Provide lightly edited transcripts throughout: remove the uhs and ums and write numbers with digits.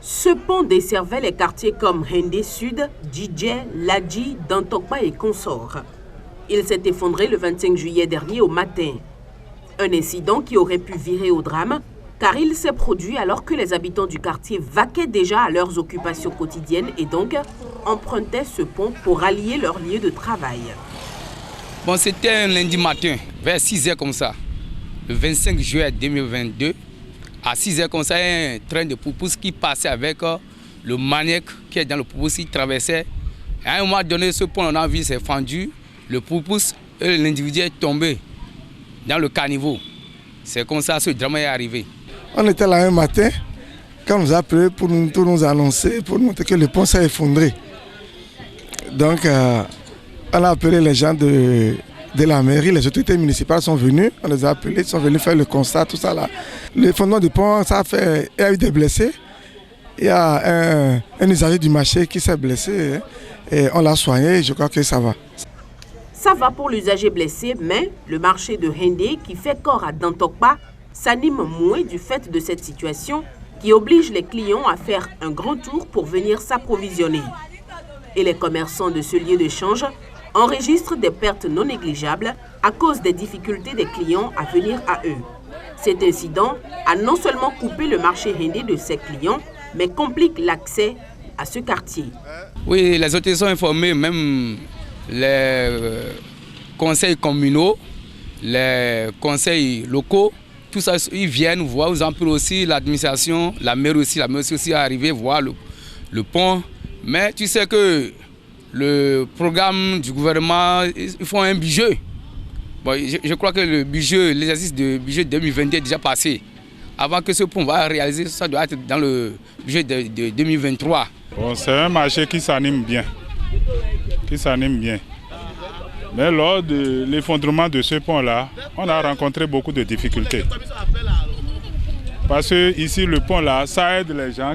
Ce pont desservait les quartiers comme Hendé Sud, Djidje, Ladji, Dantokpa et consorts. Il s'est effondré le 25 juillet dernier au matin. Un incident qui aurait pu virer au drame, car il s'est produit alors que les habitants du quartier vaquaient déjà à leurs occupations quotidiennes et donc empruntaient ce pont pour rallier leur lieu de travail. Bon, c'était un lundi matin, vers 6 h comme ça, le 25 juillet 2022. À 6 h comme ça, il y a un train de poupous qui passait avec le maniaque qui est dans le poupous, qui traversait. Et à un moment donné, ce pont, on a vu, s'est fendu. Le poupous et l'individu est tombé dans le caniveau. C'est comme ça que ce drame est arrivé. On était là un matin, quand on nous a appelé pour nous annoncer, pour nous montrer que le pont s'est effondré. Donc, on a appelé les gens de la mairie, les autorités municipales sont venues, on les a appelés, ils sont venus faire le constat, tout ça là. L'effondrement du pont, il y a eu des blessés. Il y a un usager du marché qui s'est blessé et on l'a soigné, je crois que ça va. Ça va pour l'usager blessé, mais le marché de Hendé, qui fait corps à Dantokpa, s'anime moins du fait de cette situation qui oblige les clients à faire un grand tour pour venir s'approvisionner. Et les commerçants de ce lieu d'échange enregistrent des pertes non négligeables à cause des difficultés des clients à venir à eux. Cet incident a non seulement coupé le marché Hendé de ses clients, mais complique l'accès à ce quartier. Oui, les autorités sont informées, même les conseils communaux, les conseils locaux, tout ça, ils viennent voir, ils en prient aussi l'administration, la mairie aussi est arrivée voir le pont. Mais tu sais que le programme du gouvernement, ils font un budget. Bon, je crois que l'exercice de budget 2022 est déjà passé. Avant que ce pont va réaliser, ça doit être dans le budget de 2023. Bon, c'est un marché qui s'anime bien. Mais lors de l'effondrement de ce pont-là, on a rencontré beaucoup de difficultés. Parce que ici, le pont-là, ça aide les gens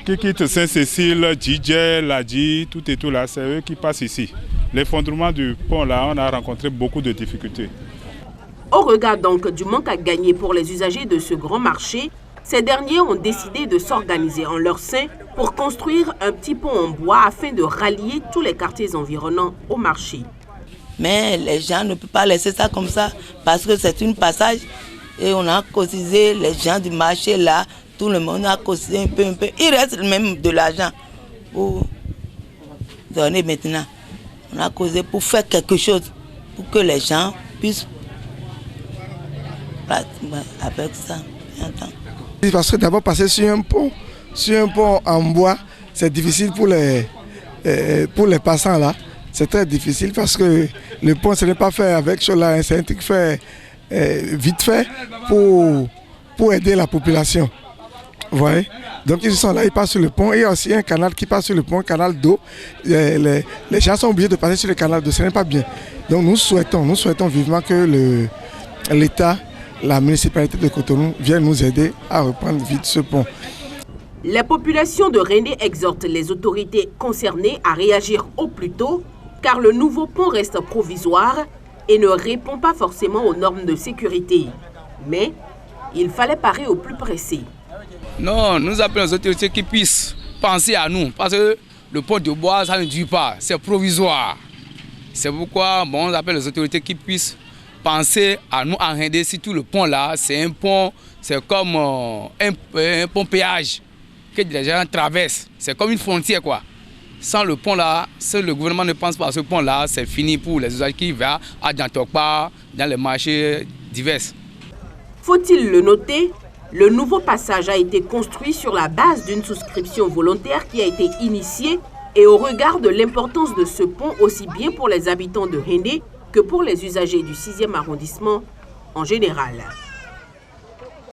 qui quittent Saint-Cécile, Djidje, Ladji, tout et tout là, c'est eux qui passent ici. L'effondrement du pont-là, on a rencontré beaucoup de difficultés. Au regard donc du manque à gagner pour les usagers de ce grand marché, ces derniers ont décidé de s'organiser en leur sein pour construire un petit pont en bois afin de rallier tous les quartiers environnants au marché. Mais les gens ne peuvent pas laisser ça comme ça parce que c'est un passage et on a cotisé les gens du marché là, tout le monde a cotisé un peu. Il reste même de l'argent pour donner maintenant. On a causé pour faire quelque chose pour que les gens puissent avec ça. Parce que d'abord passer sur un pont en bois, c'est difficile pour les passants là. C'est très difficile parce que le pont, ce n'est pas fait avec cela, c'est un truc fait vite fait pour aider la population. Vous voyez? Donc ils sont là, ils passent sur le pont. Il y a aussi un canal qui passe sur le pont, un canal d'eau. Les gens sont obligés de passer sur le canal d'eau, ce n'est pas bien. Donc nous souhaitons vivement que l'État, la municipalité de Cotonou vienne nous aider à reprendre vite ce pont. Les populations de Hendé exhortent les autorités concernées à réagir au plus tôt, car le nouveau pont reste provisoire et ne répond pas forcément aux normes de sécurité. Mais il fallait parer au plus pressé. Non, nous appelons les autorités qui puissent penser à nous, parce que le pont de bois, ça ne dure pas, c'est provisoire. C'est pourquoi on appelle les autorités qui puissent penser à nous en Hendé, si tout le pont là, c'est un pont, c'est comme un pont péage que les gens traversent. C'est comme une frontière quoi. Sans le pont là, si le gouvernement ne pense pas à ce pont là, c'est fini pour les usagers qui vont à Dantokpa, dans les marchés divers. Faut-il le noter? Le nouveau passage a été construit sur la base d'une souscription volontaire qui a été initiée et au regard de l'importance de ce pont aussi bien pour les habitants de Hendé que pour les usagers du 6e arrondissement en général.